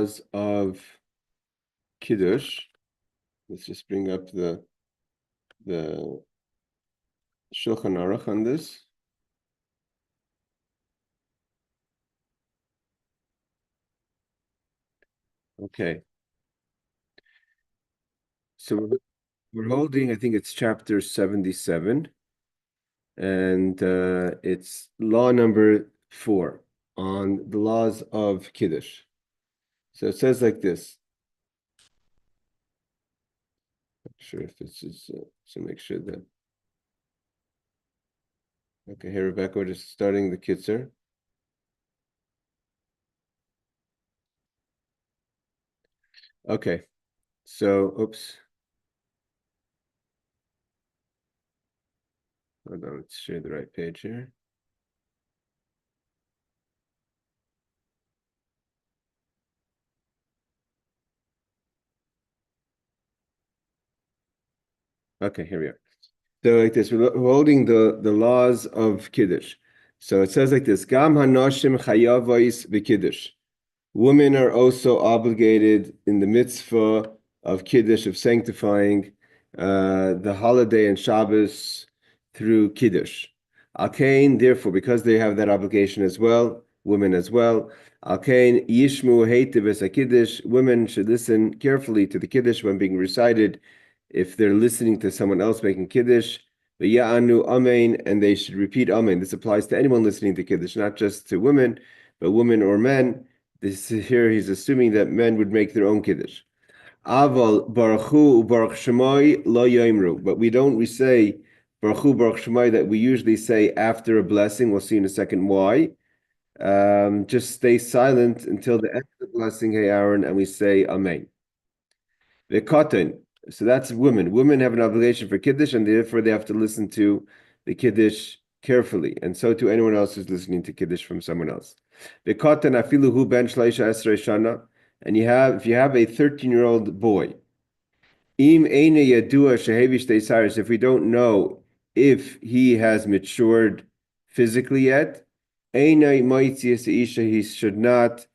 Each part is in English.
laws of Kiddush. Let's just bring up the Shulchan Aruch on this. Okay. So we're holding, I think it's chapter 77, and it's law number 4 on the laws of Kiddush. So it says like this. Not sure if this is, so make sure that. Okay, here, Rebecca, we're just starting the Kitzur. Okay, so, oops. Hold on, let's share the right page here. Okay, here we are. So like this, we're holding the laws of Kiddush. So it says like this, Gam hanoshim chayavos v'Kiddush. Women are also obligated in the mitzvah of Kiddush, of sanctifying the holiday and Shabbos through Kiddush. Al-Kain, therefore, because they have that obligation as well, women as well, Al-Kain yishmu heitiv Kiddush, women should listen carefully to the Kiddush when being recited if they're listening to someone else making Kiddush. V'ya'anu amen, and they should repeat amen. This applies to anyone listening to Kiddush, not just to women, but women or men. This here he's assuming that men would make their own Kiddush. Aval baruchu baruch shemai lo yoimru, but we don't say baruchu baruch shemai that we usually say after a blessing. We'll see in a second why. Just stay silent until the end of the blessing, hey Aaron, and we say amen. The cotton. So that's women. Women have an obligation for Kiddush, and therefore they have to listen to the Kiddush carefully, and so to anyone else who's listening to Kiddush from someone else. The cotton afiluhu ben shleisha esrei shana, and if you have a 13-year-old boy, im eine yadua shehevish teisaris, if we don't know if he has matured physically yet, eine moitzias isha, he should not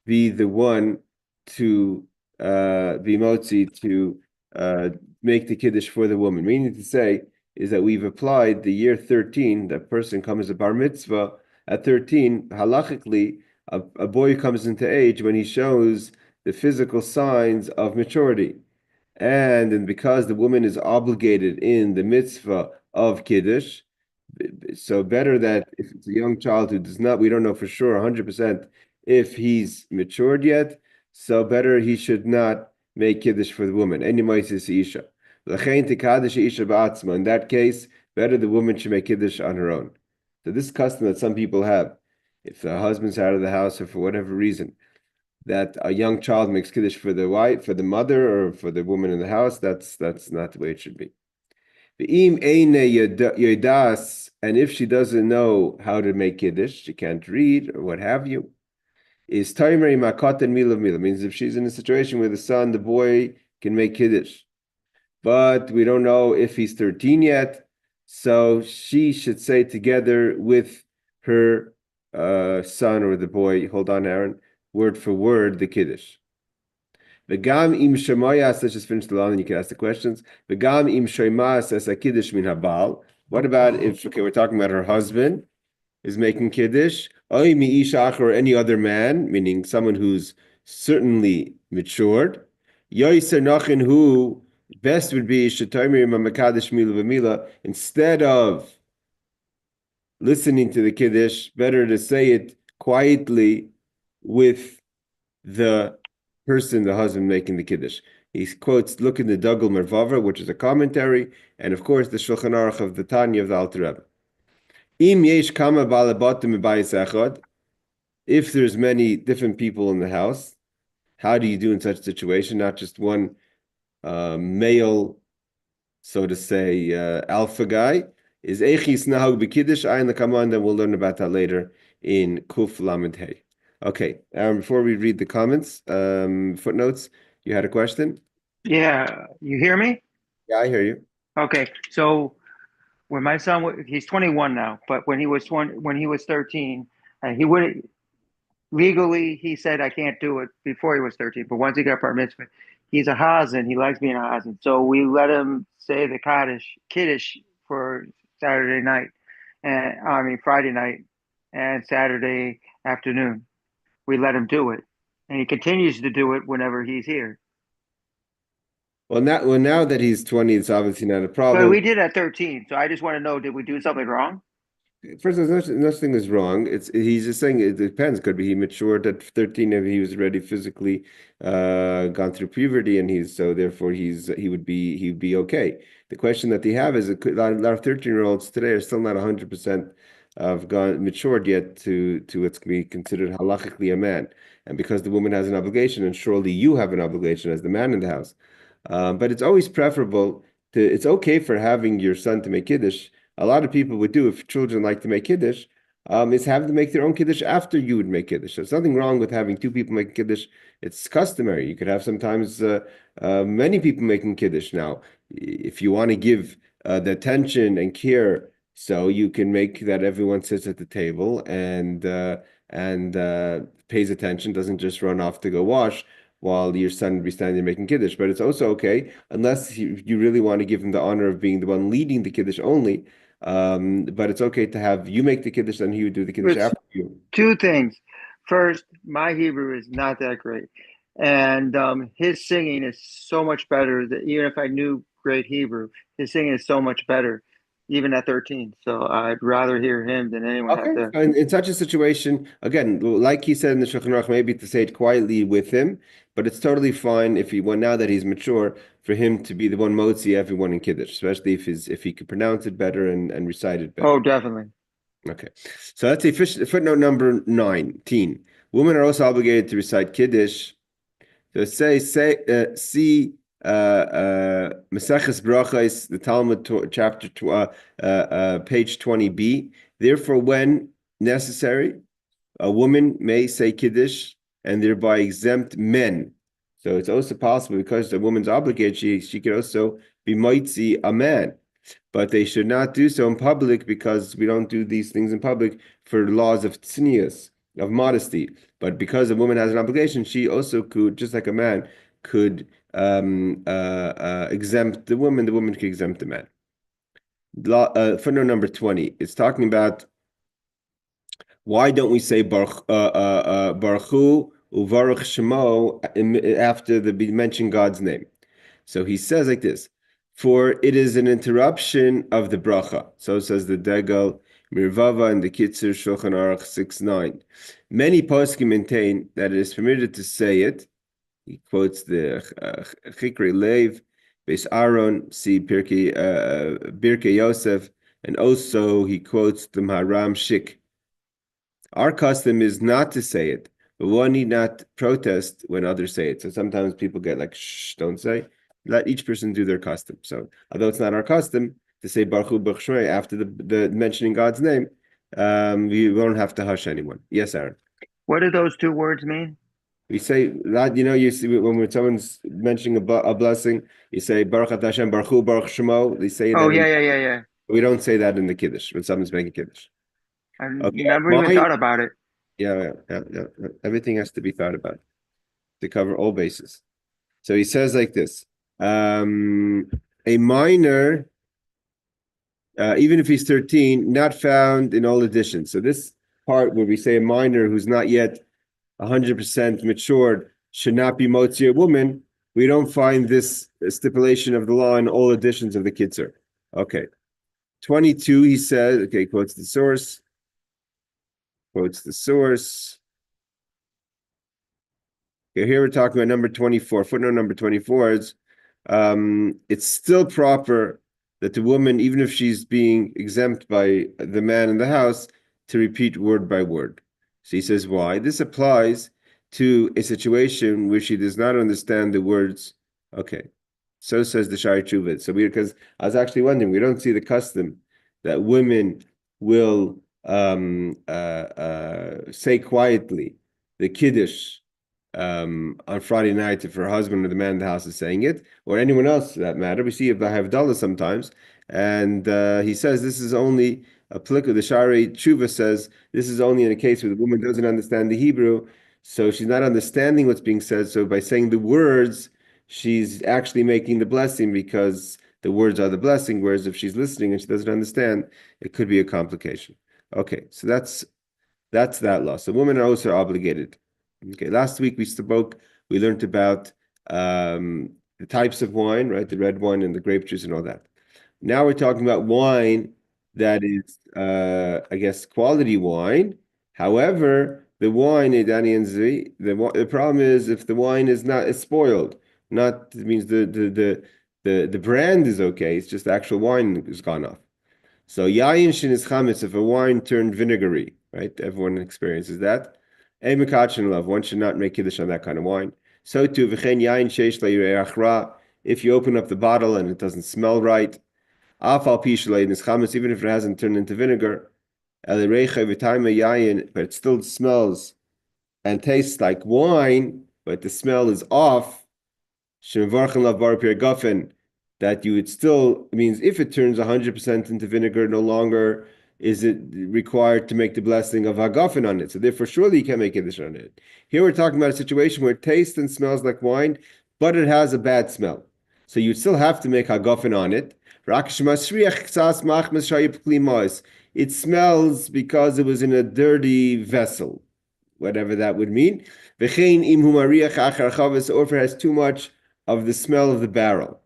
be the one to be motzi to make the Kiddush for the woman. Meaning to say is that we've applied the year 13, that person comes a bar mitzvah at 13, halachically, a boy comes into age when he shows the physical signs of maturity. And because the woman is obligated in the mitzvah of Kiddush, so better that if it's a young child who does not, we don't know for sure 100% if he's matured yet, so better he should not make Kiddush for the woman. In that case, better the woman should make Kiddush on her own. So this custom that some people have, if the husband's out of the house or for whatever reason, that a young child makes Kiddush for the wife, for the mother, or for the woman in the house, that's not the way it should be. And if she doesn't know how to make Kiddush, she can't read or what have you, is Taimeri Makot and Milav Milav, means if she's in a situation where the boy can make Kiddush, but we don't know if he's 13 yet, so she should say together with her son or the boy, hold on, Aaron, word for word, the Kiddush. V'gam im shemayas, let's just finish the line and you can ask the questions. V'gam im shemayas as a Kiddush min habal. What about if, okay, we're talking about her husband is making Kiddush, oy mi ishach, or any other man, meaning someone who's certainly matured. Yoiser nachin, who best would be shetomer mamakadosh mila v'mila, instead of listening to the Kiddush, better to say it quietly with the person, the husband making the Kiddush. He quotes, look in the Duggal Mervava, which is a commentary, and of course the Shulchan Aruch of the Tanya of the Alter Rebbe. Im yesh kama balabatim b'bayis echad, if there's many different people in the house, how do you do in such a situation? Not just one male, so to say, alpha guy. Is echis nahag b'kiddush ayin l'kaman, then we'll learn about that later in Kuf Lamed Hey. Okay, before we read the comments, footnotes, you had a question? Yeah, you hear me? Yeah, I hear you. Okay, so when my son, he's 21 now, but when he was 13, he would legally, he said I can't do it before he was 13, but once he got bar mitzvah, he's a Hazen. He likes being a Hazen. So we let him say the Kiddush for Saturday night, and I mean Friday night and Saturday afternoon. We let him do it, and he continues to do it whenever he's here. Now that he's 20, it's obviously not a But problem. we did at 13, so I just want to know, did we do something wrong? First, nothing is wrong. He's just saying it depends. Could be he matured at 13 if he was already physically gone through puberty, and therefore he would be okay. The question that they have is a lot of 13-year-olds today are still not 100% of gone matured yet to what's be considered halachically a man. And because the woman has an obligation, and surely you have an obligation as the man in the house. But it's always preferable it's okay for having your son to make Kiddush. A lot of people would do if children like to make Kiddush, is have them make their own Kiddush after you would make Kiddush. So there's nothing wrong with having two people make Kiddush. It's customary. You could have sometimes many people making Kiddush now. If you want to give the attention and care, so you can make that everyone sits at the table and pays attention, doesn't just run off to go wash while your son would be standing there making Kiddush. But it's also okay, unless you really want to give him the honor of being the one leading the Kiddush only. But it's okay to have you make the Kiddush and he would do the Kiddush It's after you. two things. First, my Hebrew is not that great, and his singing is so much better that even if I knew great Hebrew, his singing is so much better, even at 13. So I'd rather hear him than anyone have Okay. to. So in such a situation, again, like he said in the Shulchan Aruch, maybe to say it quietly with him, but it's totally fine if now that he's mature, for him to be the one motzi everyone in Kiddush, especially if he could pronounce it better and recite it better. Oh, definitely. Okay. So let's say footnote number 19. Women are also obligated to recite Kiddush. So see Maseches Brachos, the Talmud chapter page 20b. Therefore, when necessary, a woman may say Kiddush and thereby exempt men. So it's also possible because the woman's obligated, she could also be mitzi a man. But they should not do so in public because we don't do these things in public for laws of tznius, of modesty. But because a woman has an obligation, she also could, just like a man, could exempt the woman could exempt the man. Footnote number 20, it's talking about why don't we say Baruch Hu uvaruch Shemo after the mention God's name? So he says like this: for it is an interruption of the bracha. So says the Degel Mirvava and the Kitzur Shulchan Aruch 6:9. Many poskim maintain that it is permitted to say it. He quotes the Chikri Lev, Beis Aaron, see Birkei Yosef, and also he quotes the Maharam Shik. Our custom is not to say it, but one need not protest when others say it. So sometimes people get like, shh, don't say. Let each person do their custom. So although it's not our custom to say Baruch Hu Baruch Shmei after the mentioning God's name, we won't have to hush anyone. Yes, Aaron. What do those two words mean? We say that, you see when someone's mentioning a blessing, you say Baruch Atah Hashem Baruch Hu Baruch Shemo. They say Oh, that yeah. we don't say that in the Kiddush when someone's making Kiddush. I Okay, never even thought about it. Yeah. Everything has to be thought about to cover all bases. So he says like this: a minor, even if he's 13, not found in all editions. So this part where we say a minor who's not yet 100% matured should not be motzi a woman. We don't find this stipulation of the law in all editions of the Kitzur. Okay. 22, he says, okay, quotes the source. Okay, here we're talking about number 24. Footnote number 24 is it's still proper that the woman, even if she's being exempt by the man in the house, to repeat word by word. So he says, why? This applies to a situation where she does not understand the words. Okay, so says the Shari Chuvit. So because I was actually wondering, we don't see the custom that women will say quietly the Kiddush on Friday night if her husband or the man in the house is saying it, or anyone else for that matter. We see if I have Havdalah sometimes, and he says this is only applicable. The Shari Tshuva says this is only in a case where the woman doesn't understand the Hebrew, so she's not understanding what's being said. So by saying the words, she's actually making the blessing because the words are the blessing. Whereas if she's listening and she doesn't understand, it could be a complication. Okay, so that's that law. So women are also obligated. Okay, last week we learned about the types of wine, right? The red wine and the grape juice and all that. Now we're talking about wine that is, I guess, quality wine. However, the wine, Dani and Z, the problem is if the wine is spoiled. Not it means the brand is okay. It's just the actual wine has gone off. So yayin shin is chametz if a wine turned vinegary, right? Everyone experiences that. Eimekachin love. One should not make kiddush on that kind of wine. So too v'chein yayin sheish le'yireach ra. If you open up the bottle and it doesn't smell right, afal pishlei is chametz, even if it hasn't turned into vinegar. Elireicha v'taima yayin, but it still smells and tastes like wine, but the smell is off. Shemevarchen lav bar pir gufen, that you would still, means if it turns 100% into vinegar, no longer is it required to make the blessing of hagafen on it. So therefore, surely you can make Kiddush on it. Here we're talking about a situation where it tastes and smells like wine, but it has a bad smell. So you'd still have to make hagafen on it. It smells because it was in a dirty vessel, whatever that would mean. Or if it has too much of the smell of the barrel.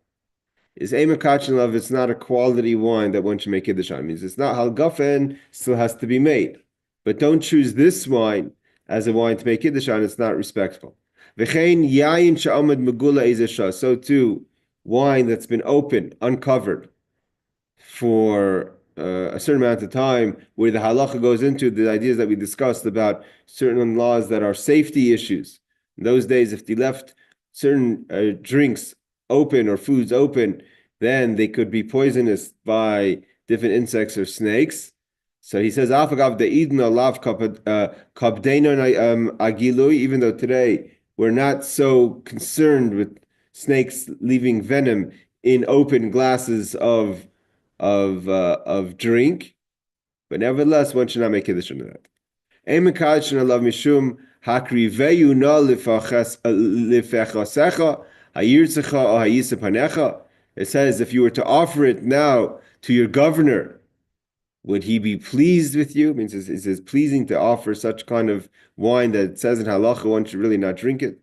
Is Eimekachin love, it's not a quality wine that one should make Kiddush on. It means it's not halgafen, still has to be made. But don't choose this wine as a wine to make Kiddush on, it's not respectful. V'chein yayin sha'amad megula ezesha. So too, wine that's been opened, uncovered, for a certain amount of time, where the halacha goes into the ideas that we discussed about certain laws that are safety issues. In those days, if they left certain drinks open or foods open, then they could be poisonous by different insects or snakes. So he says, even though today we're not so concerned with snakes leaving venom in open glasses of drink, but nevertheless, one should not make Kiddush on that. It says, if you were to offer it now to your governor, would he be pleased with you? It means is it pleasing to offer such kind of wine that it says in halacha one should really not drink it?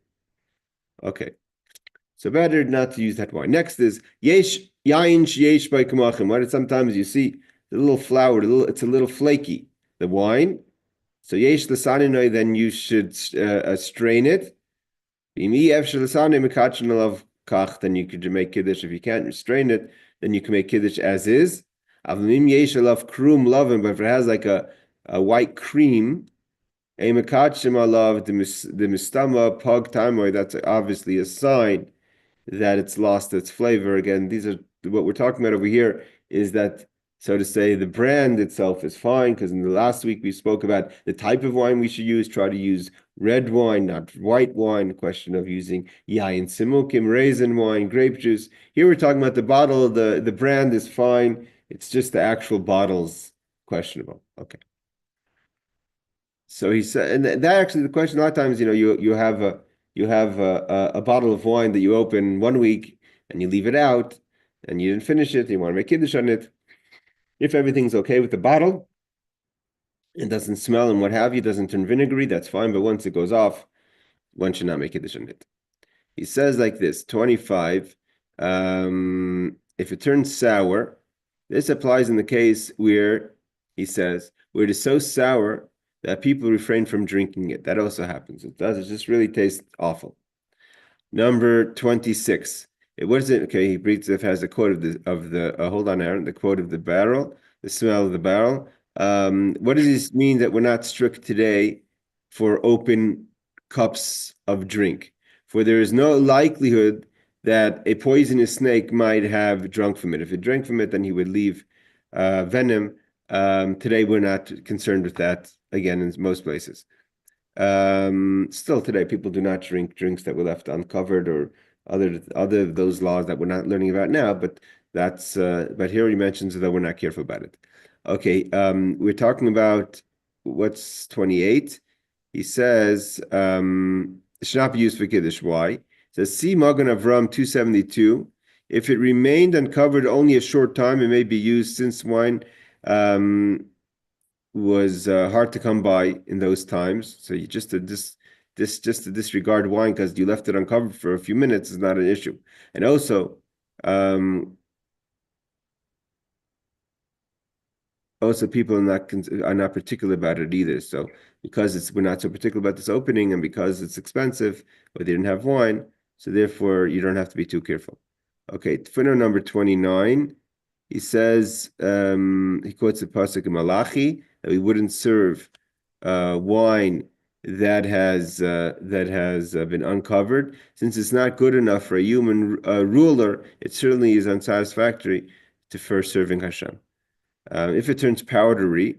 Okay. So better not to use that wine. Next is yesh yain sheyesh by kamachim. Right? Sometimes you see the little flour, it's a little flaky, the wine. So yesh l'saninoi, then you should strain it. Then you could make kiddush. If you can't strain it, then you can make kiddush as is. But if it has like a white cream, that's obviously a sign that it's lost its flavor. Again, these are what we're talking about over here is that, so to say, the brand itself is fine, because in the last week we spoke about the type of wine we should use. Try to use red wine, not white wine. Question of using yayin simukim, raisin wine, grape juice. Here we're talking about the bottle. The brand is fine. It's just the actual bottle's questionable. Okay. So he said, and that actually the question a lot of times, you have a bottle of wine that you open 1 week and you leave it out and you didn't finish it. You want to make Kiddush on it. If everything's okay with the bottle, it doesn't smell and what have you, doesn't turn vinegary, that's fine. But once it goes off, one should not make Kiddush on it. He says like this, 25, if it turns sour, this applies in the case where, he says, where it is so sour that people refrain from drinking it. That also happens. It just really tastes awful. Number 26. What is it? Okay, he breathes if has a quote of the hold on, Aaron, the quote of the barrel, the smell of the barrel. What does this mean that we're not strict today for open cups of drink? For there is no likelihood that a poisonous snake might have drunk from it. If it drank from it, then he would leave venom. Today we're not concerned with that, again, in most places. Still today, people do not drink drinks that were left uncovered or other of those laws that we're not learning about now, but that's but here he mentions that we're not careful about it. Okay, we're talking about what's 28. He says it should not be used for Kiddush. Why? It says, see Magen Avram 272. If it remained uncovered only a short time, it may be used since wine was hard to come by in those times. So you just to disregard wine because you left it uncovered for a few minutes is not an issue. And also, people are not particular about it either. So because we're not so particular about this opening, and because it's expensive, or they didn't have wine, so therefore you don't have to be too careful. Okay, footnote number 29. He says he quotes the pasuk in Malachi that we wouldn't serve wine that has been uncovered, since it's not good enough for a human ruler. It certainly is unsatisfactory to first serving Hashem. If it turns powdery,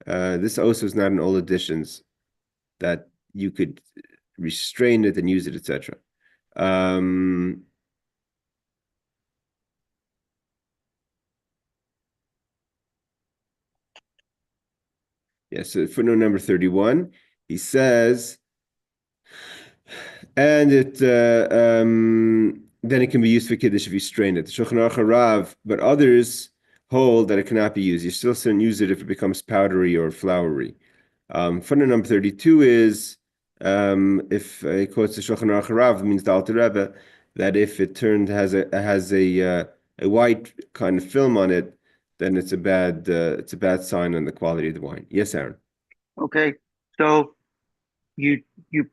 this also is not in all editions that you could restrain it and use it, etc. Yes, so footnote number 31, he says, and then it can be used for Kiddush if you strain it. The Shulchan Aruch Rav, but others hold that it cannot be used. You still shouldn't use it if it becomes powdery or floury. Footnote number 32 is if it quotes the Shulchan Aruch Rav, means the Alter Rebbe, that if it has a white kind of film on it, then it's a bad sign on the quality of the wine. Yes, Aaron. Okay, so you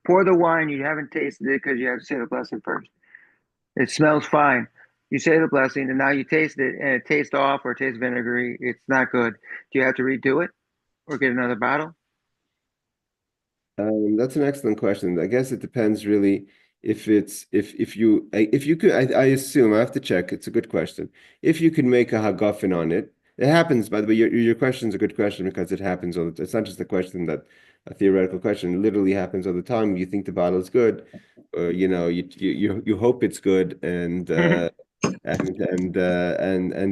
pour the wine, you haven't tasted it because you have to say the blessing first. It smells fine. You say the blessing, and now you taste it, and it tastes off or tastes vinegary. It's not good. Do you have to redo it or get another bottle? That's an excellent question. I guess it depends really if you could. I assume I have to check. It's a good question. If you can make a hagafen on it, it happens. By the way, your question is a good question because it happens all the time. It's not just a question that a theoretical question. It literally happens all the time. You think the bottle is good, you hope it's good, and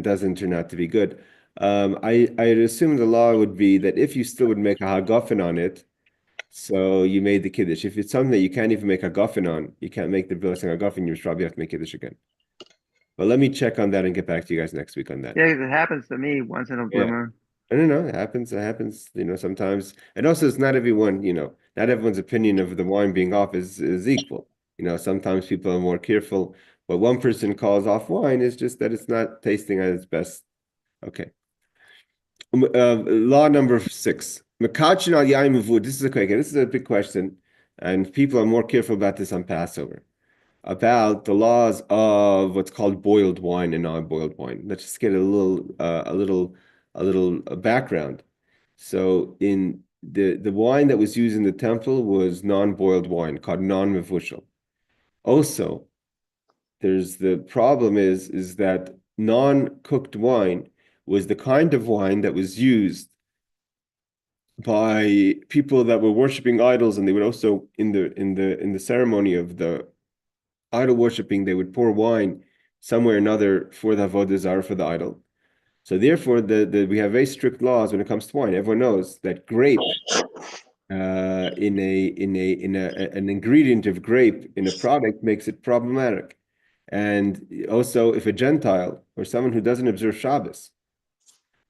doesn't turn out to be good. I'd assume the law would be that if you still would make a hagafen on it. So you made the Kiddush. If it's something that you can't even make a guffin on, you can't make the blessing a guffin, you probably have to make Kiddush again. But let me check on that and get back to you guys next week on that. Yeah, 'cause it happens to me once in a blue Yeah. moon. I don't know. It happens. It happens, sometimes. And also it's not everyone, not everyone's opinion of the wine being off is equal. Sometimes people are more careful. What one person calls off wine is just that it's not tasting at its best. Okay. Law number 6. Makachin al yaim uvud. This is a big question, and people are more careful about this on Passover. About the laws of what's called boiled wine and non-boiled wine. Let's just get a little background. So in the wine that was used in the temple was non-boiled wine called non-mevushal. Also, there's the problem is that non-cooked wine was the kind of wine that was used by people that were worshiping idols, and they would also in the ceremony of the idol worshiping, they would pour wine somewhere or another for the avodah zarah, for the idol. So therefore, we have very strict laws when it comes to wine. Everyone knows that grape, an ingredient of grape in a product makes it problematic. And also, if a Gentile or someone who doesn't observe Shabbos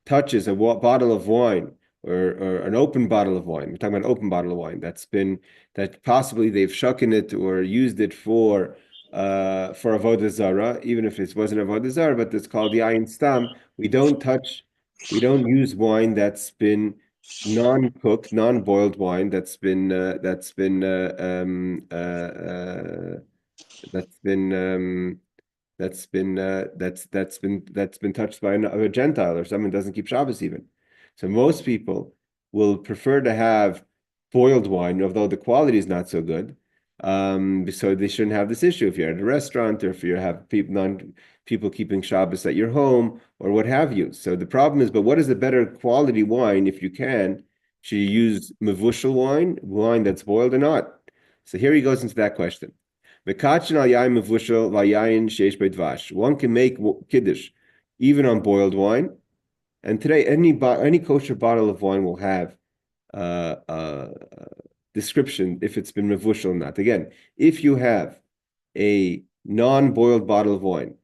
touches a bottle of wine or an open bottle of wine, we're talking about an open bottle of wine that possibly they've shucken it or used it for avodah zarah, even if it wasn't avodah zarah, but it's called the ayin stam. We don't use wine that's been non-cooked, non-boiled wine that's been touched by a Gentile or someone who doesn't keep Shabbos even. So most people will prefer to have boiled wine, although the quality is not so good. So they shouldn't have this issue if you're at a restaurant or if you have people keeping Shabbos at your home or what have you. So the problem is, but what is a better quality wine if you can? Should you use mevushal wine that's boiled or not? So here he goes into that question. One can make Kiddush even on boiled wine. And today, any kosher bottle of wine will have description if it's been mevushal or not. Again, if you have a non-boiled bottle of wine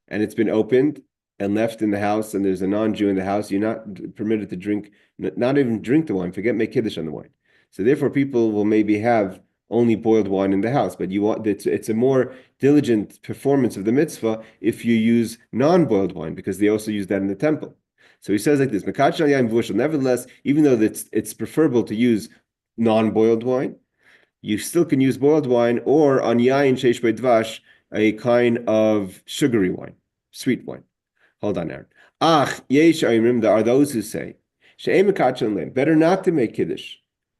and it's been opened and left in the house and there's a non-Jew in the house, you're not permitted to drink, not even drink the wine, forget make Kiddush on the wine. So therefore people will maybe have only boiled wine in the house, but it's a more diligent performance of the mitzvah if you use non-boiled wine because they also use that in the temple. So he says like this, nevertheless, even though it's preferable to use non-boiled wine, you still can use boiled wine or on yain sheish dvash, a kind of sugary wine, sweet wine. Hold on, Aaron. Yesh ayimrim, there are those who say, better not to make Kiddush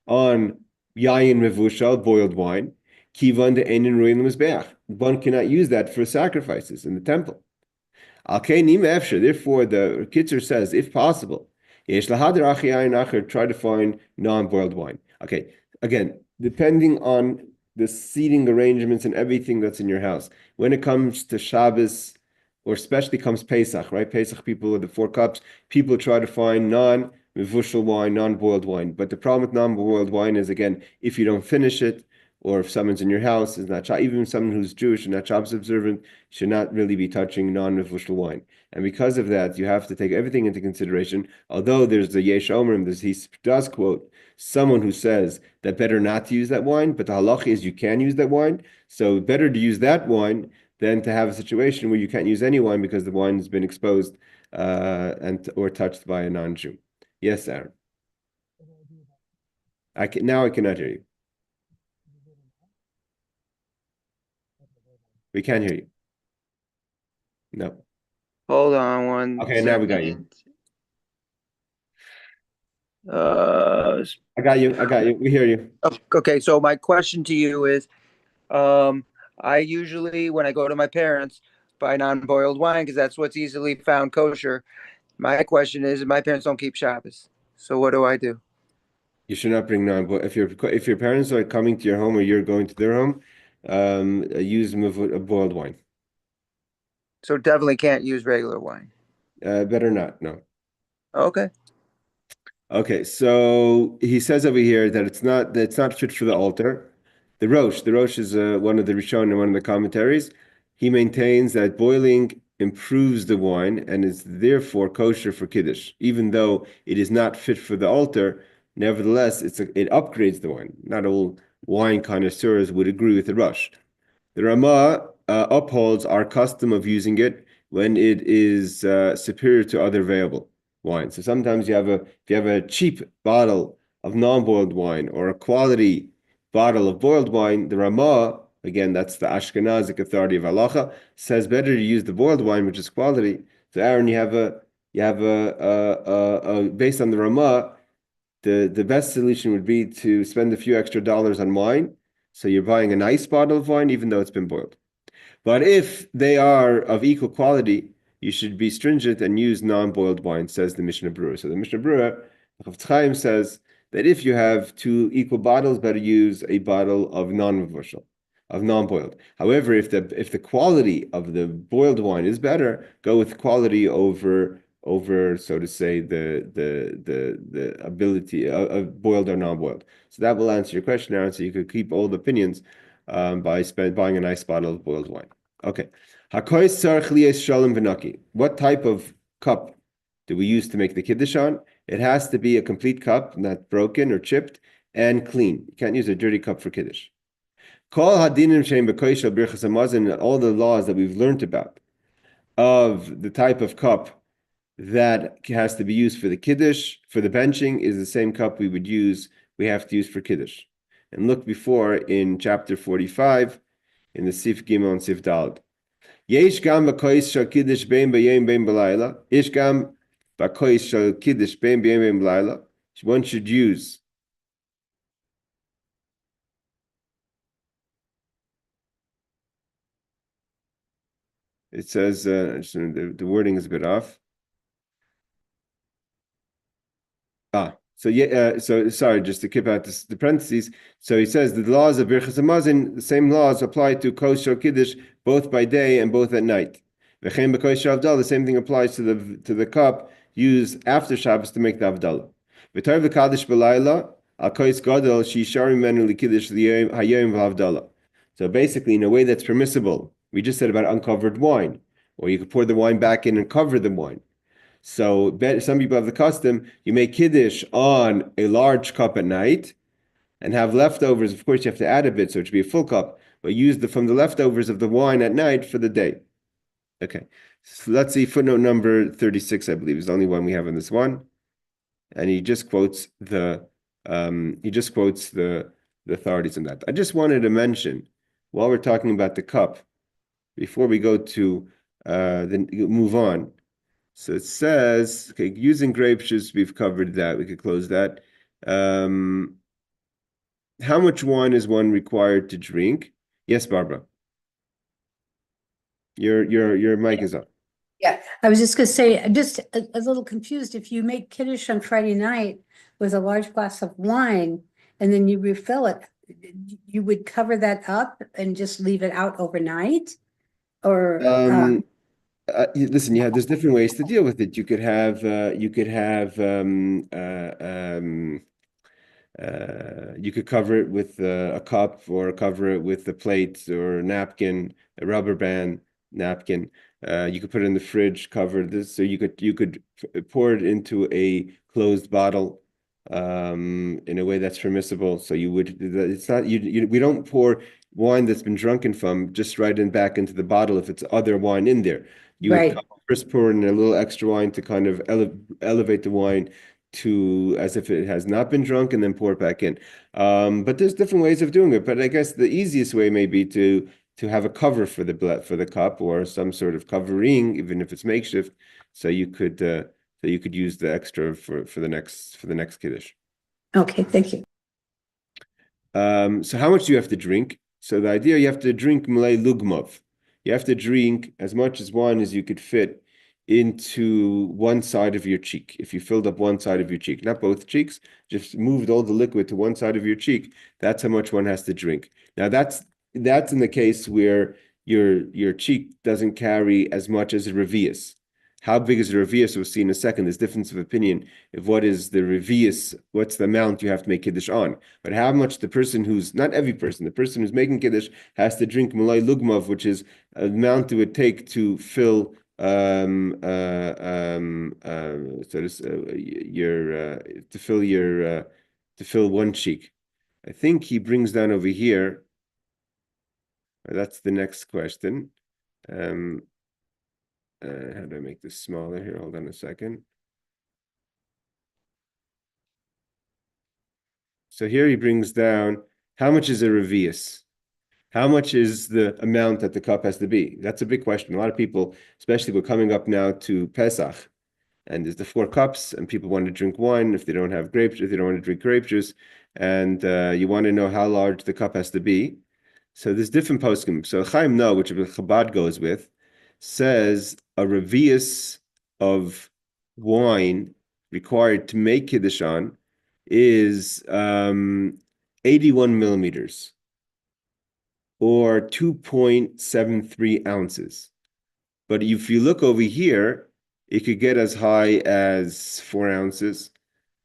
on yain mevushal, boiled wine, kivan de einin ruin l'mizbeach. One cannot use that for sacrifices in the temple. Therefore, the Kitzur says, if possible, try to find non-boiled wine. Okay, again, depending on the seating arrangements and everything that's in your house. When it comes to Shabbos, or especially comes Pesach, right? Pesach people with the 4 cups, people try to find non-mevushal wine, non-boiled wine. But the problem with non-boiled wine is, again, if you don't finish it, or if someone's in your house, is not even someone who's Jewish and not Shabbos observant, should not really be touching non-mevushal wine. And because of that, you have to take everything into consideration. Although there's the Yesh Omrim, he does quote someone who says that better not to use that wine, but the halacha is you can use that wine. So better to use that wine than to have a situation where you can't use any wine because the wine has been exposed or touched by a non-Jew. Yes, Aaron. Now I cannot hear you. We can't hear you. No. Hold on one. Okay, now we got you. I got you. We hear you. Okay, so my question to you is, I usually, when I go to my parents, buy non-boiled wine because that's what's easily found kosher. My question is, my parents don't keep Shabbos, so what do I do? You should not bring non. But if your parents are coming to your home or you're going to their home, use boiled wine. So definitely can't use regular wine. Better not. No. Okay. Okay. So he says over here that it's not fit for the altar. The Rosh is one of the Rishon and one of the commentaries. He maintains that boiling improves the wine and is therefore kosher for Kiddush, even though it is not fit for the altar. Nevertheless, it upgrades the wine. Not all wine connoisseurs would agree with the Rosh. The Ramah upholds our custom of using it when it is superior to other available wine. So sometimes if you have a cheap bottle of non-boiled wine or a quality bottle of boiled wine, the Ramah, again, that's the Ashkenazic authority of halacha, says better to use the boiled wine, which is quality. So Aaron, you have based on the Ramah, the best solution would be to spend a few extra dollars on wine. So you're buying a nice bottle of wine, even though it's been boiled. But if they are of equal quality, you should be stringent and use non-boiled wine, says the Mishnah Berurah. So the Mishnah Berurah, Chofetz Chaim, says that if you have 2 equal bottles, better use a bottle of non-mevushal, of non-boiled. However, if the quality of the boiled wine is better, go with quality over, so to say, the ability of boiled or non-boiled. So that will answer your question, Aaron. So you could keep all the opinions by buying a nice bottle of boiled wine. Okay. What type of cup do we use to make the Kiddush on? It has to be a complete cup, not broken or chipped, and clean. You can't use a dirty cup for Kiddush. All the laws that we've learned about of the type of cup that has to be used for the Kiddush, for the benching, is the same cup we have to use for Kiddush. And look before in chapter 45, in the Sif Gimel and Sif Daled. Yesh gam b'kois shal Kiddush bein b'yom bein b'layla. Yesh gam b'kois shal Kiddush bein b'yom bein b'layla. One should use it says the wording is a bit off. So sorry, just to keep out the parentheses. So he says the laws of Birchas Hamazon, the same laws apply to kosher Kiddush both by day and both at night. The same thing applies to the cup use after Shabbos to make the Havdalah. V'tar v'kadish b'layla al kois gadol she'isharim menu l'kiddush hayom v'havdalah. So basically, in a way that's permissible, we just said about uncovered wine, or you could pour the wine back in and cover the wine. So some people have the custom, you make Kiddush on a large cup at night and have leftovers. Of course, you have to add a bit, so it should be a full cup, but use from the leftovers of the wine at night for the day. Okay, so let's see, footnote number 36, I believe, is the only one we have in this one. And he just quotes the authorities on that. I just wanted to mention, while we're talking about the cup, before we go to then move on. So it says, okay, using grape juice, we've covered that. We could close that. How much wine is one required to drink? Yes, Barbara. Your mic is up. Yeah, I was just going to say, I'm just a little confused. If you make Kiddush on Friday night with a large glass of wine and then you refill it, you would cover that up and just leave it out overnight? Or listen, there's different ways to deal with it. You could have you could cover it with a cup, or cover it with a plate or a napkin, a rubber band napkin. You could put it in the fridge, cover this, so you could pour it into a closed bottle in a way that's permissible. So it's not we don't pour wine that's been drunken from just right back into the bottle if it's other wine in there. You would first pour in a little extra wine to kind of elevate the wine to as if it has not been drunk, and then pour it back in. But there's different ways of doing it. But I guess the easiest way may be to have a cover for the cup, or some sort of covering, even if it's makeshift, so you could use the extra for the next Kiddush. Okay, thank you. So how much do you have to drink? So the idea, you have to drink Malay Lugmov. You have to drink as much as wine as you could fit into one side of your cheek. If you filled up one side of your cheek, not both cheeks, just moved all the liquid to one side of your cheek, that's how much one has to drink. Now that's in the case where your cheek doesn't carry as much as a revius. How big is the revius? We'll see in a second. There's difference of opinion of what is the revius, what's the amount you have to make Kiddush on. But how much the person not every person, the person who's making Kiddush has to drink Malay Lugmav, which is an amount it would take to fill to fill one cheek. I think he brings down over here. That's the next question. How do I make this smaller here? Hold on a second. So here he brings down, how much is a revius? How much is the amount that the cup has to be? That's a big question. A lot of people, especially we're coming up now to Pesach, and there's the 4 cups, and people want to drink wine if they don't have grapes, if they don't want to drink grape juice, and you want to know how large the cup has to be. So there's different poskim. So Chaim No, which Chabad goes with, says a revius of wine required to make Kiddush on is 81 millimeters, or 2.73 ounces. But if you look over here, it could get as high as 4 ounces.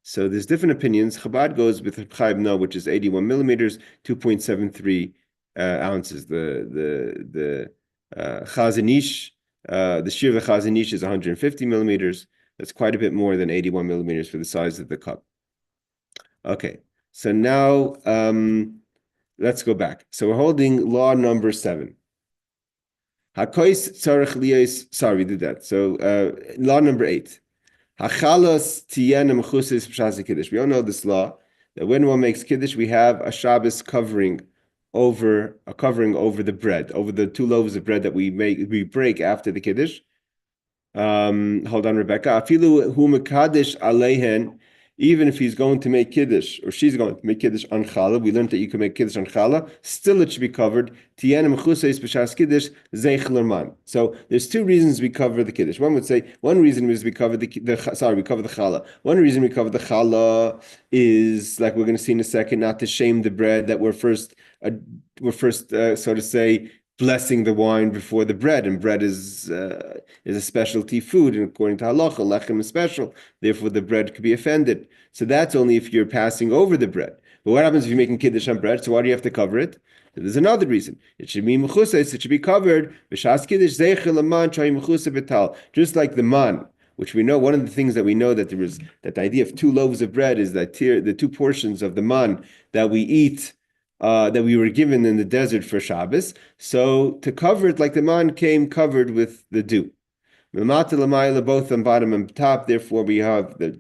So there's different opinions. Chabad goes with Chaim No, which is 81 millimeters, 2.73 ounces. The Chazon Ish, the Shir of Chazon Ish is 150 millimeters. That's quite a bit more than 81 millimeters for the size of the cup. Okay, so now let's go back. So we're holding law number 7. Hakois tzarich liyos. Sorry, we did that. So law number 8. Hachalos tiyena mechuses b'shas Kiddush. We all know this law, that when one makes Kiddush, we have a Shabbos covering over the bread, over the 2 loaves of bread that we break after the Kiddush. Hold on, Rebecca. Afilu hu mekadesh aleihen. Even if he's going to make Kiddush, or she's going to make Kiddush on Challah, we learned that you can make Kiddush on Challah, still it should be covered. So there's 2 reasons we cover the Kiddush. One would say, one reason is we cover the Challah. One reason we cover the Challah is, like we're going to see in a second, not to shame the bread that we're first, so to say, blessing the wine before the bread, and bread is a specialty food, and according to halacha, lechem is special. Therefore, the bread could be offended. So that's only if you're passing over the bread. But what happens if you're making kiddush on bread? So why do you have to cover it? So there's another reason. It should be mechusas. It should be covered. B'shas kiddush zeichel aman chay mechusa betal. Just like the man, which we know, one of the things that we know that there is that the idea of 2 loaves of bread is that the 2 portions of the man that we eat. That we were given in the desert for Shabbos. So to cover it, like the man came covered with the dew. Both on bottom and top. Therefore, we have the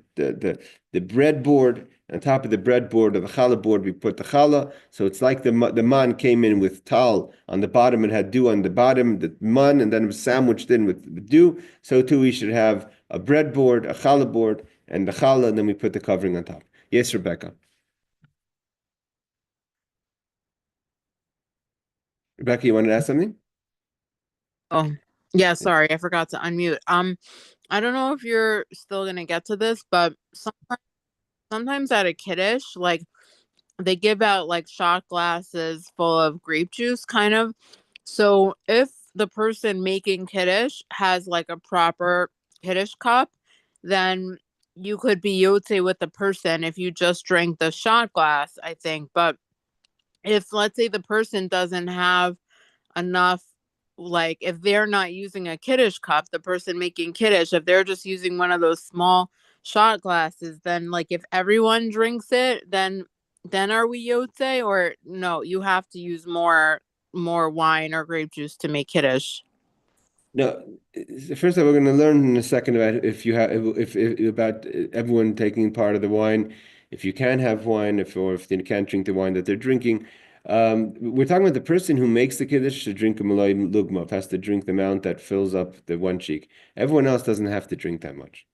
breadboard. On top of the breadboard or the challah board, we put the challah. So it's like the man came in with tal on the bottom and had dew on the bottom, the man, and then it was sandwiched in with dew. So too, we should have a breadboard, a challah board, and the challah, and then we put the covering on top. Yes, Rebecca. Rebecca, you wanted to ask something? Oh, yeah, sorry, I forgot to unmute. I don't know if you're still gonna get to this, but sometimes at a Kiddush, like they give out like shot glasses full of grape juice, kind of. So if the person making Kiddush has like a proper Kiddush cup, then you could be yotze with the person if you just drank the shot glass, I think. But if, let's say, the person doesn't have enough, like if they're not using a Kiddush cup, the person making Kiddush, if they're just using one of those small shot glasses, then like if everyone drinks it, then are we yotze, or no, you have to use more wine or grape juice to make Kiddush? No, first of all, we're going to learn in a second about if about everyone taking part of the wine. If you can have wine, or if they can't drink the wine that they're drinking. We're talking about the person who makes the kiddush to drink a malay lugmav, has to drink the amount that fills up the one cheek. Everyone else doesn't have to drink that much.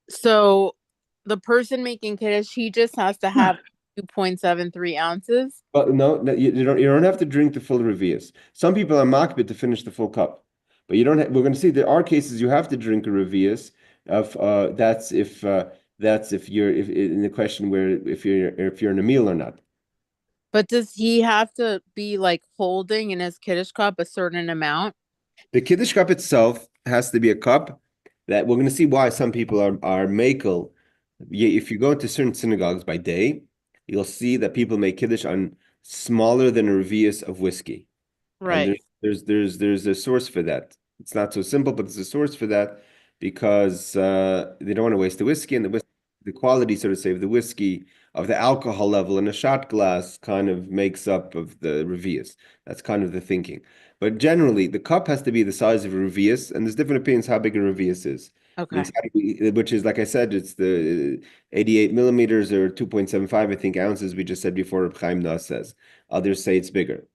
So the person making Kiddush, he just has to have 2.73 ounces. But no, you don't have to drink the full revius. Some people are makbid to finish the full cup, but you don't. We're going to see there are cases you have to drink a revius. Of that's if you're in the question where if you're in a meal or not. But does he have to be like holding in his Kiddush cup a certain amount? The Kiddush cup itself has to be a cup that we're going to see why some people are makel. If you go into certain synagogues by day, you'll see that people make Kiddush on smaller than a revius of whiskey. Right. And there's a source for that. It's not so simple, but there's a source for that because they don't want to waste the whiskey, and the quality, so to say, of the whiskey, of the alcohol level in a shot glass kind of makes up of the revius. That's kind of the thinking. But generally, the cup has to be the size of a revius, and there's different opinions how big a revius is. Okay. Which is, like I said, it's the 88 millimeters or 2.75, I think, ounces we just said before Reb Chaim Nass says. Others say it's bigger.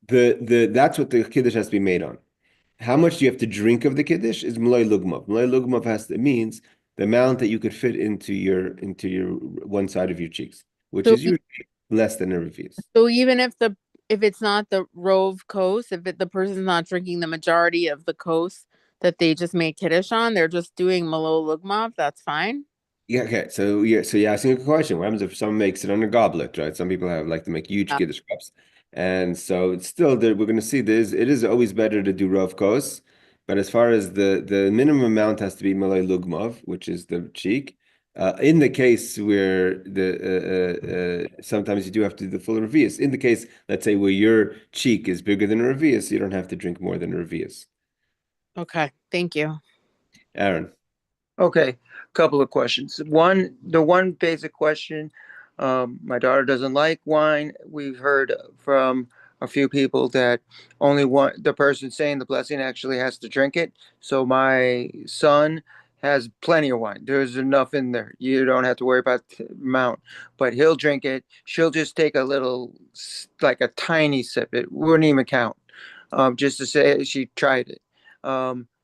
That's what the Kiddush has to be made on. How much do you have to drink of the Kiddush is Malay Lugmav. Malay Lugmav means the amount that you could fit into your one side of your cheeks, which is usually less than a revius. So even if it's not the Rove Coast, if the person's not drinking the majority of the coast that they just made Kiddush on, they're just doing Malo Lugmav, that's fine? Yeah, okay. So you're asking a question. What happens if someone makes it on a goblet, right? Some people like to make huge Kiddush cups. And so it's still there. We're going to see this. It is always better to do Rav Kos, but as far as the minimum amount has to be Malay Lugmav, which is the cheek. In the case where sometimes you do have to do the full revius. In the case, let's say where your cheek is bigger than a revius, you don't have to drink more than a revius. Okay, thank you. Aaron. Okay, couple of questions. The one basic question, my daughter doesn't like wine. We've heard from a few people that only the person saying the blessing actually has to drink it. So my son has plenty of wine. There's enough in there. You don't have to worry about the amount, but he'll drink it. She'll just take a little, like a tiny sip. It wouldn't even count, just to say she tried it.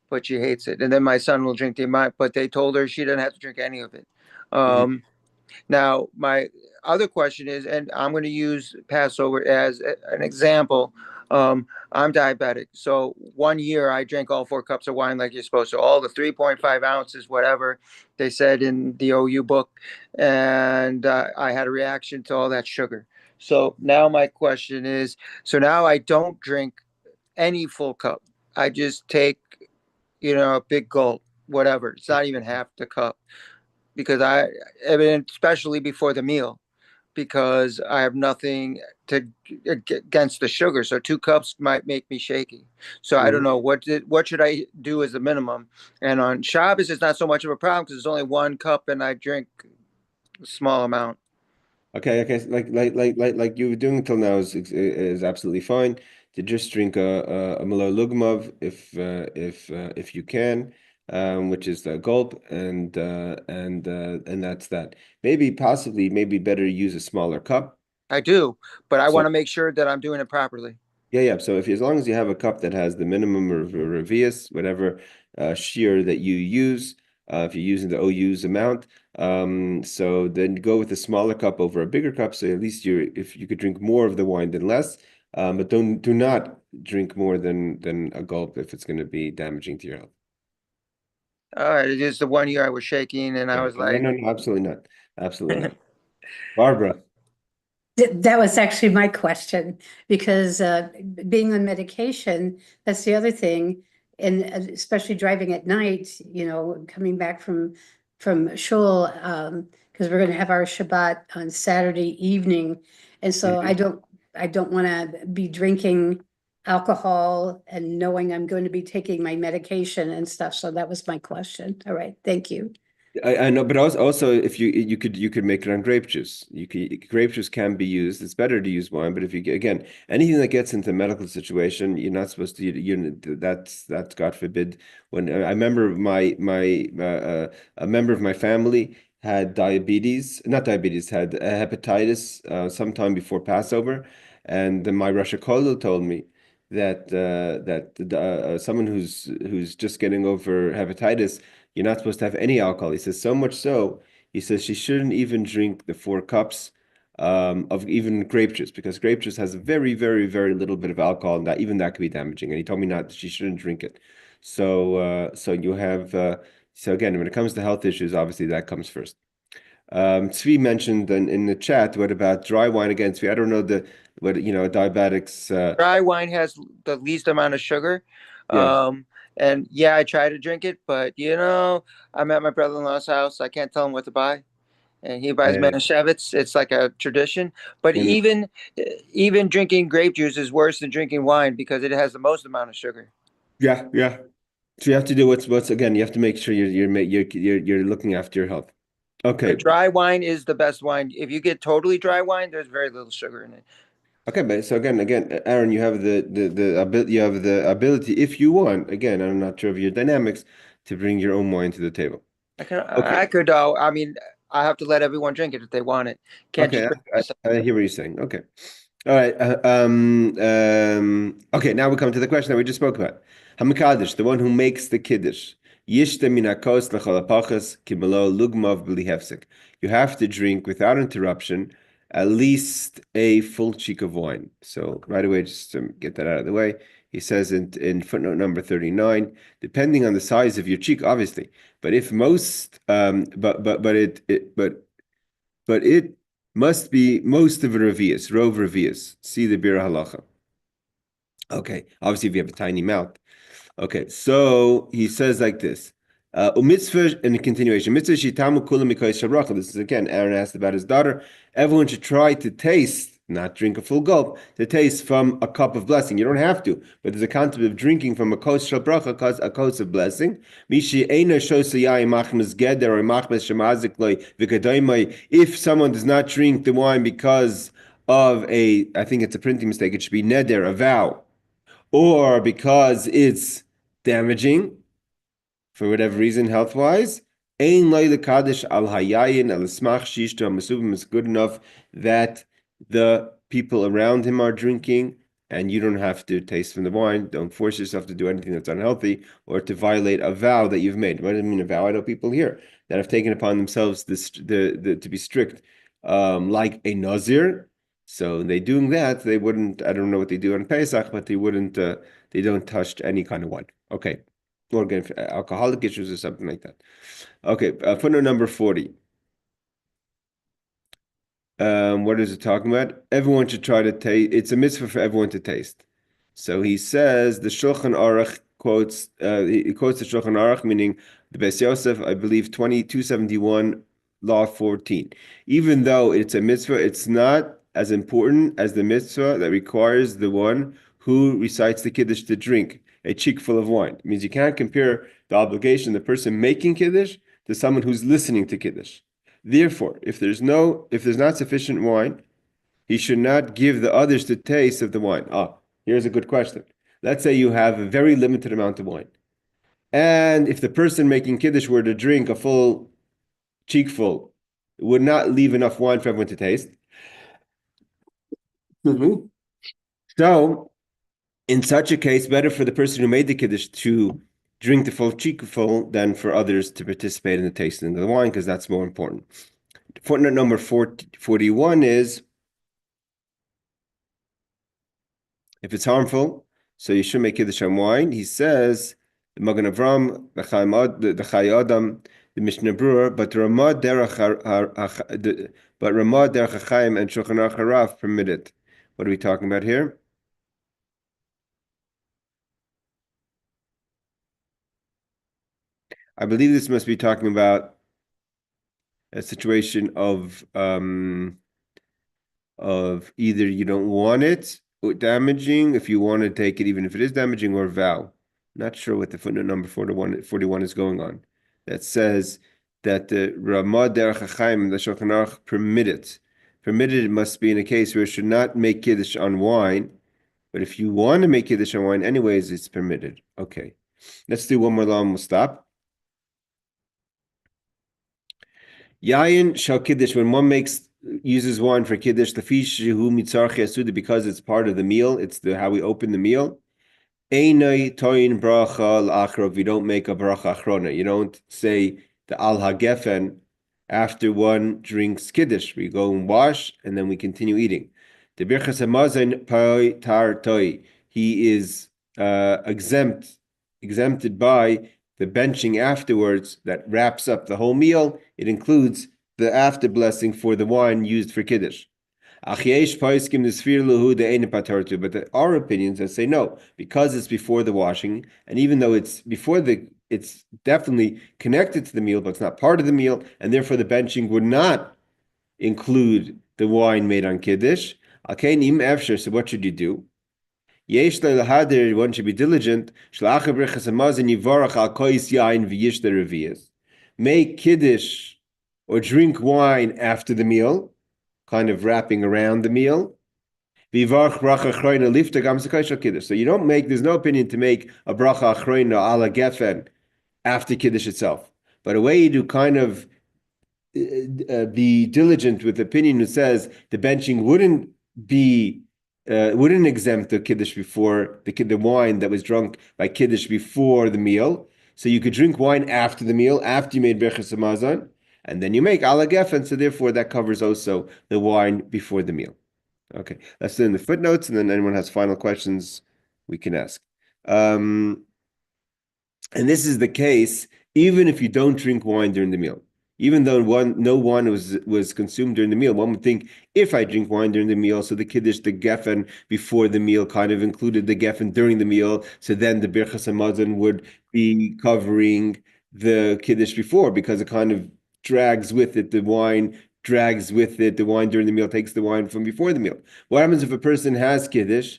But she hates it. And then my son will drink the amount, but they told her she doesn't have to drink any of it. Now, my other question is, and I'm going to use Passover as an example. I'm diabetic. So 1 year I drank all 4 cups of wine like you're supposed to, all the 3.5 ounces, whatever they said in the OU book. And I had a reaction to all that sugar. So now my question is, so now I don't drink any full cup. I just take, a big gulp, whatever. It's not even half the cup because I mean, especially before the meal, because I have nothing to against the sugar. So 2 cups might make me shaky. So I don't know what should I do as a minimum. And on Shabbos, it's not so much of a problem because it's only 1 cup and I drink a small amount. Okay. Like you were doing until now is absolutely fine. To just drink a Malo Lugmov if you can, which is the gulp, and that's that. Maybe possibly maybe better use a smaller cup. I do, but I want So to make sure that I'm doing it properly. yeah. So if as long as you have a cup that has the minimum of revius, whatever shear that you use, if you're using the OU's amount, so then go with a smaller cup over a bigger cup. So at least if you could drink more of the wine than less, but do not drink more than a gulp if it's going to be damaging to your health. All right, it is the one year I was shaking and I Yeah. was No, like, no, absolutely not, absolutely not. Barbara. That was actually my question, because being on medication, that's the other thing. And especially driving at night, coming back from shul, because we're going to have our Shabbat on Saturday evening. And so I don't want to be drinking alcohol and knowing I'm going to be taking my medication and stuff. So that was my question. All right, thank you. I know, but also if you could make it on grape juice. Grape juice can be used. It's better to use wine, but if you again anything that gets into a medical situation, you're not supposed to. That's God forbid. When I remember a member of my family had diabetes, not diabetes, had hepatitis sometime before Passover, and then my Rosh Hashanah told me that someone who's just getting over hepatitis, you're not supposed to have any alcohol. He says so much so. He says she shouldn't even drink the 4 cups of even grape juice, because grape juice has very, very, very little bit of alcohol, and that even that could be damaging. And he told me not she shouldn't drink it. So you have so again, when it comes to health issues, obviously that comes first. Tzvi mentioned in the chat, what about dry wine again? Tzvi, I don't know what diabetics. dry wine has the least amount of sugar. Yeah. And yeah, I try to drink it, but I'm at my brother-in-law's house. I can't tell him what to buy. And he buys Yeah. Manischewitz. It's like a tradition. But And even drinking grape juice is worse than drinking wine because it has the most amount of sugar. yeah. So you have to do what's again. You have to make sure you're looking after your health. Okay. But dry wine is the best wine. If you get totally dry wine, there's very little sugar in it. Okay, but so again, Aaron, you have the ability, if you want. Again, I'm not sure of your dynamics, to bring your own wine to the table. Okay. I could. I mean, I have to let everyone drink it if they want it. Can't Okay, just drink it myself. I hear what you're saying. Okay. All right. Okay, now we come to the question that we just spoke about. Hamikadosh, the one who makes the Kiddush. Yishte min hakos l'chol hapachas kimelo lugmav b'li hefsek. You have to drink without interruption at least a full cheek of wine. So right away, just to get that out of the way, he says in footnote number 39, depending on the size of your cheek, obviously, but if most, but it must be most of a revius, rov revius. See the bir halacha. Okay, obviously if you have a tiny mouth. Okay, so he says like this. Mitzvah in the continuation. Mitzvah shitamu kulam mikayis shabracha. This is again, Aaron asked about his daughter. Everyone should try to taste, not drink a full gulp, to taste from a cup of blessing. You don't have to, but there's a concept of drinking from a kos shabracha, a kos of blessing. Mishi eina shosayai machmas geder or machmas shemazik loy v'kadoymai. If someone does not drink the wine because of I think it's a printing mistake, it should be neder, a vow, or because it's damaging for whatever reason, health-wise, ein loy lekadish al hayayin al smach shishto masubim is good enough that the people around him are drinking, and you don't have to taste from the wine. Don't force yourself to do anything that's unhealthy or to violate a vow that you've made. What does it mean, a vow? I know people here that have taken upon themselves to be strict, like a nazir. So they doing that, they wouldn't. I don't know what they do on Pesach, but they wouldn't. They don't touch any kind of wine. Okay. Or again, alcoholic issues or something like that. Okay, footnote number 40. What is it talking about? Everyone should try to taste. It's a mitzvah for everyone to taste. So he says the Shulchan Aruch quotes he quotes the Shulchan Aruch, meaning the Beis Yosef, I believe 2271 law 14. Even though it's a mitzvah, it's not as important as the mitzvah that requires the one who recites the Kiddush to drink a cheek full of wine. It means you can't compare the obligation, the person making Kiddush, to someone who's listening to Kiddush. Therefore, if there's not sufficient wine, he should not give the others the taste of the wine. Here's a good question. Let's say you have a very limited amount of wine. And if the person making Kiddush were to drink a full cheekful, it would not leave enough wine for everyone to taste. So, in such a case, better for the person who made the Kiddush to drink the full cheekful than for others to participate in the tasting of the wine, because that's more important. Footnote number 41 is, if it's harmful, so you should make Kiddush on wine. He says, the Magen Avram, the Chai Adam, the Mishnah Berurah, but Ramah Derech HaChaim and Shulchan Aruch Harav permit it. What are we talking about here? I believe this must be talking about a situation of either you don't want it or damaging, if you want to take it, even if it is damaging, or vow. Not sure what the footnote number 41 is going on. That says that the Ramah Derech HaChaim and the Shulchan Aruch permit it. Permitted, it must be in a case where it should not make Kiddush on wine, but if you want to make Kiddush on wine anyways, it's permitted. Okay, let's do one more law and we'll stop. Yayin shal Kiddush, when one uses wine for Kiddush, the fishu mitzarchi asuda, because it's part of the meal, it's how we open the meal. Einay toyin bracha l'achrov, you don't make a bracha achrona. You don't say the al hagefen after one drinks Kiddush. We go and wash, and then we continue eating. The birchas hamazen poi tar toi, he is exempted by the benching afterwards that wraps up the whole meal. It includes the after blessing for the wine used for Kiddush. But there are opinions that say no, because it's before the washing, and even though it's it's definitely connected to the meal, but it's not part of the meal, and therefore the benching would not include the wine made on Kiddush. So what should you do? One should be diligent. Make Kiddush or drink wine after the meal, kind of wrapping around the meal. So you don't make, there's no opinion to make a bracha achroina ala gefen after Kiddush itself. But a way you do kind of be diligent with the opinion who says the benching wouldn't exempt the Kiddush before the wine that was drunk by Kiddush before the meal. So you could drink wine after the meal, after you made Berchas Hamazon, and then you make ala gefen, so therefore that covers also the wine before the meal. Okay, that's in the footnotes, and then anyone has final questions, we can ask. And this is the case even if you don't drink wine during the meal. Even though no wine was consumed during the meal, one would think, if I drink wine during the meal, so the Kiddush, the Geffen before the meal kind of included the Geffen during the meal, so then the Birchas Hamazon would be covering the Kiddush before, because it kind of drags with it, the wine drags with it, the wine during the meal takes the wine from before the meal. What happens if a person has Kiddush,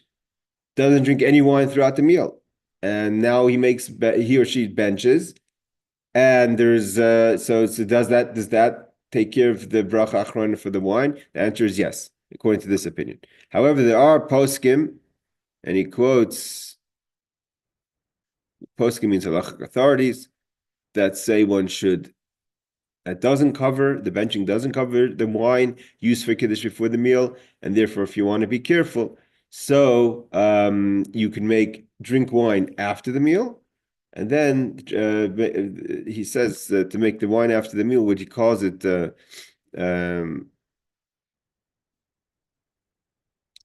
doesn't drink any wine throughout the meal, and now he or she benches, and there's so does that take care of the bracha achrona for the wine? The answer is yes, according to this opinion. However, there are poskim, and he quotes poskim means halachic authorities that say that doesn't cover, the benching doesn't cover the wine used for Kiddush before the meal, and therefore if you want to be careful, so you can drink wine after the meal. And then he says to make the wine after the meal, what he calls it,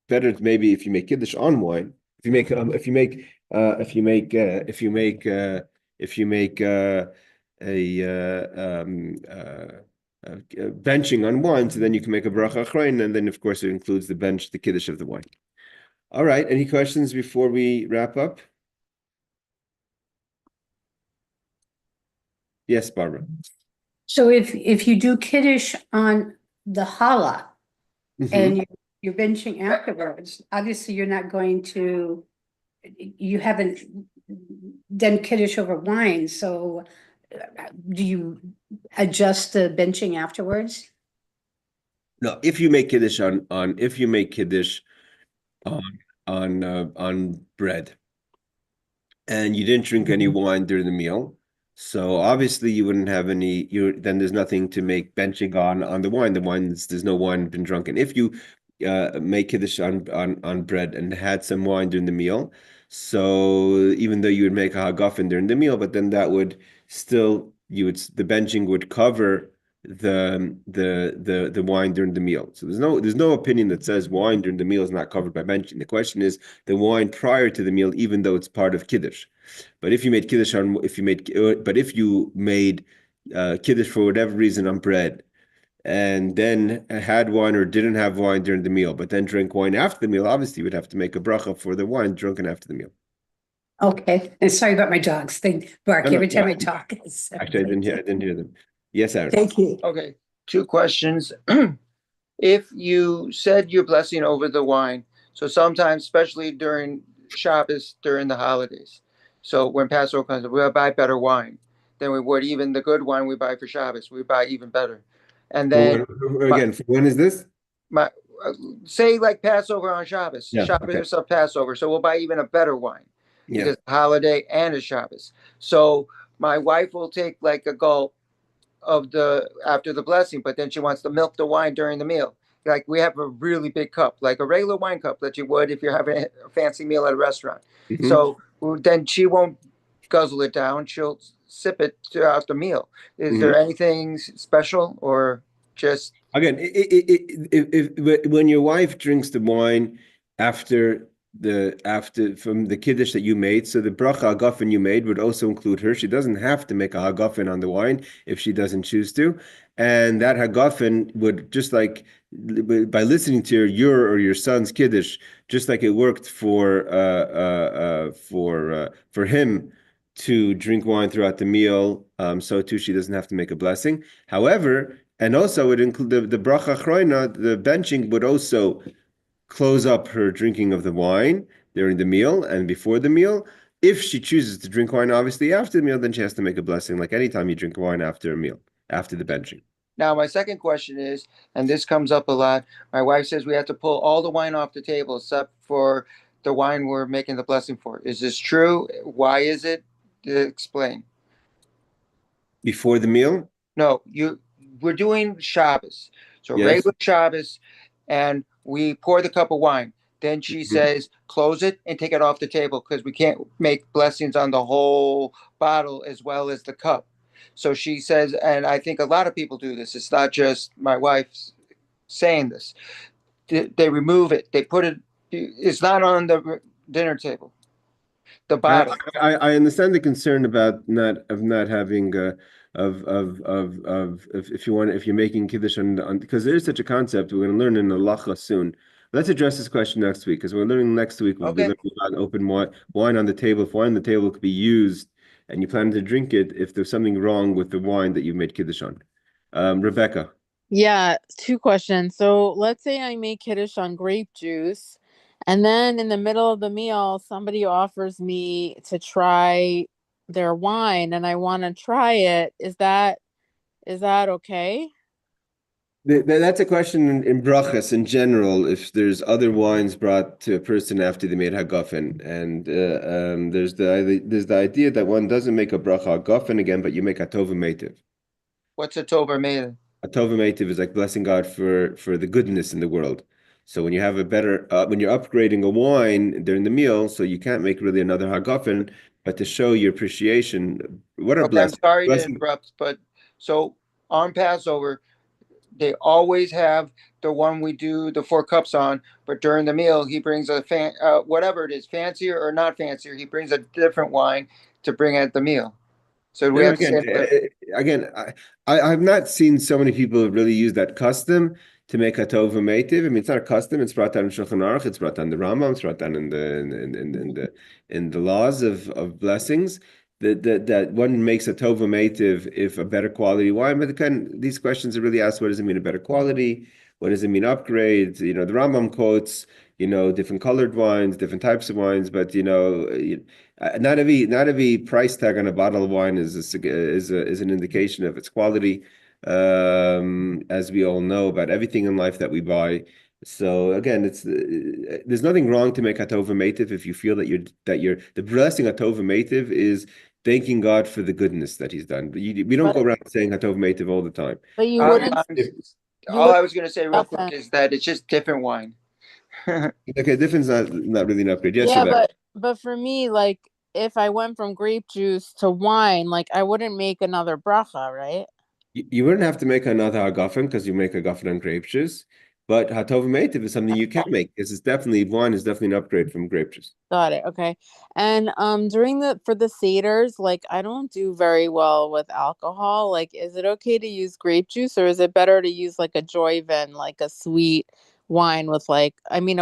better maybe if you make Kiddush on wine. If you make benching on wine, so then you can make a bracha achrein, and then of course it includes the Kiddush of the wine. All right. Any questions before we wrap up? Yes, Barbara. So if you do Kiddush on the challah and you're benching afterwards, obviously you're not going to, you haven't done Kiddush over wine, so do you adjust the benching afterwards? No, if you make Kiddush if you make Kiddush on bread and you didn't drink any wine during the meal, so obviously you wouldn't have any, then there's nothing to make benching on the wine. There's no wine been drunken. If you make Kiddush on bread and had some wine during the meal, so even though you would make a hagafen during the meal, but then that would still, the benching would cover the wine during the meal. So there's no opinion that says wine during the meal is not covered by benching. The question is the wine prior to the meal, even though it's part of Kiddush. But if you made Kiddush if you made Kiddush for whatever reason on bread, and then had wine or didn't have wine during the meal, but then drank wine after the meal, obviously you would have to make a bracha for the wine drunken after the meal. Okay, and sorry about my dogs. They bark No, every time no. I talk. Actually, I didn't hear them. Yes, Aaron. Thank you. Okay, two questions. If you said your blessing over the wine, so sometimes, especially during Shabbos, during the holidays, so when Passover comes, we'll buy better wine than we would even the good wine we buy for Shabbos. We buy even better. And then When is this? my say like Passover on Shabbos, Yeah, Shabbos of Passover. So we'll buy even a better wine Yeah. because holiday and a Shabbos. So my wife will take like a gulp of the after the blessing, but then she wants to milk the wine during the meal. Like we have a really big cup, like a regular wine cup that you would if you're having a fancy meal at a restaurant. Mhm. So then she won't guzzle it down; she'll sip it throughout the meal. Is there anything special or just Again, when your wife drinks the wine after from the kiddush that you made, so the bracha hagafen you made would also include her. She doesn't have to make a hagafen on the wine if she doesn't choose to, and that hagafen would, just like by listening to your or your son's kiddush, just like it worked for him to drink wine throughout the meal, so too she doesn't have to make a blessing. However, and also it include the bracha chroina, the benching would also close up her drinking of the wine during the meal and before the meal. If she chooses to drink wine, obviously after the meal, then she has to make a blessing, like anytime you drink wine after a meal, after the benching. Now, my second question is, and this comes up a lot. My wife says we have to pull all the wine off the table except for the wine we're making the blessing for. Is this true? Why is it? Explain. Before the meal? No, we're doing Shabbos. So Yes. regular Shabbos, and we pour the cup of wine. Then she says, close it and take it off the table because we can't make blessings on the whole bottle as well as the cup. So she says, and I think a lot of people do this. It's not just my wife saying this. They remove it. They put it. It's not on the dinner table. The bottle. I understand the concern about not having if you're making kiddush on, because there is such a concept we're going to learn in the halacha soon. Let's address this question next week, because we're learning next week. We'll be learning about open wine on the table. If wine on the table could be used and you plan to drink it, if there's something wrong with the wine that you made kiddush on. Rebecca. Yeah, two questions. So let's say I make Kiddush on grape juice, and then in the middle of the meal, somebody offers me to try their wine, and I want to try it. Is that okay? That's a question in brachas in general. If there's other wines brought to a person after they made hagafen, and there's the idea that one doesn't make a bracha hagafen again, but you make a tova meitiv. What's a tova meitiv? A tova meitiv is like blessing God for the goodness in the world. So when you have a better, when you're upgrading a wine during the meal, so you can't make really another hagafen, but to show your appreciation, what a blessing. I'm sorry to interrupt, but so on Passover, they always have the one we do the 4 cups on, but during the meal, he brings a whatever it is, fancier or not fancier, he brings a different wine to bring at the meal. So we have again, I have not seen so many people really use that custom to make a tov v'meitiv. I mean, it's not a custom. It's brought down in Shulchan Aruch. It's brought down in the Rambam. It's brought down in the laws of blessings. That one makes a tov v'meitiv if a better quality wine. But these questions are really asked: what does it mean a better quality? What does it mean upgrade? The Rambam quotes different colored wines, different types of wines, but not every price tag on a bottle of wine is an indication of its quality. As we all know about everything in life that we buy. So again, there's nothing wrong to make a tov v'meitiv if you feel that the blessing of tov v'meitiv is thanking God for the goodness that He's done. We don't go around saying a tov v'meitiv all the time. But you wouldn't. All I was going to say real quick is that it's just different wine. Okay, difference not really an upgrade. Yes, yeah, but for me, like if I went from grape juice to wine, like I wouldn't make another bracha, right? You wouldn't have to make another hagafen because you make a hagafen on grape juice, but hatov v'meitiv is something you can make. Wine is definitely an upgrade from grape juice. Got it. Okay. And for the seders, like I don't do very well with alcohol. Like, is it okay to use grape juice, or is it better to use like a joyvin, like a sweet wine with a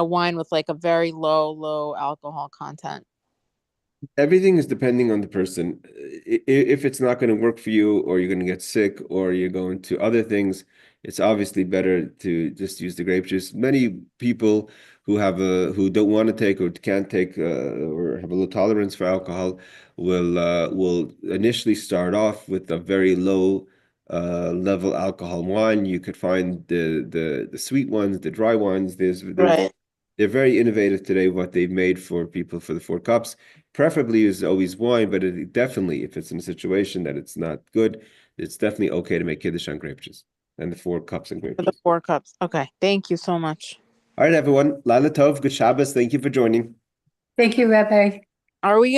wine with like a very low alcohol content? Everything is depending on the person. If it's not going to work for you, or you're going to get sick, or you're going to other things, it's obviously better to just use the grape juice. Many people who don't want to take or can't take or have a low tolerance for alcohol will initially start off with a very low level alcohol wine. You could find the sweet ones, the dry ones. They're very innovative today, what they've made for people for the 4 cups. Preferably is always wine, but definitely, if it's in a situation that it's not good, it's definitely okay to make Kiddush on grape juice and the 4 cups and grape juice. The 4 cups. Okay. Thank you so much. All right, everyone. Laila Tov, good Shabbos. Thank you for joining. Thank you, Rabbi. Are we going to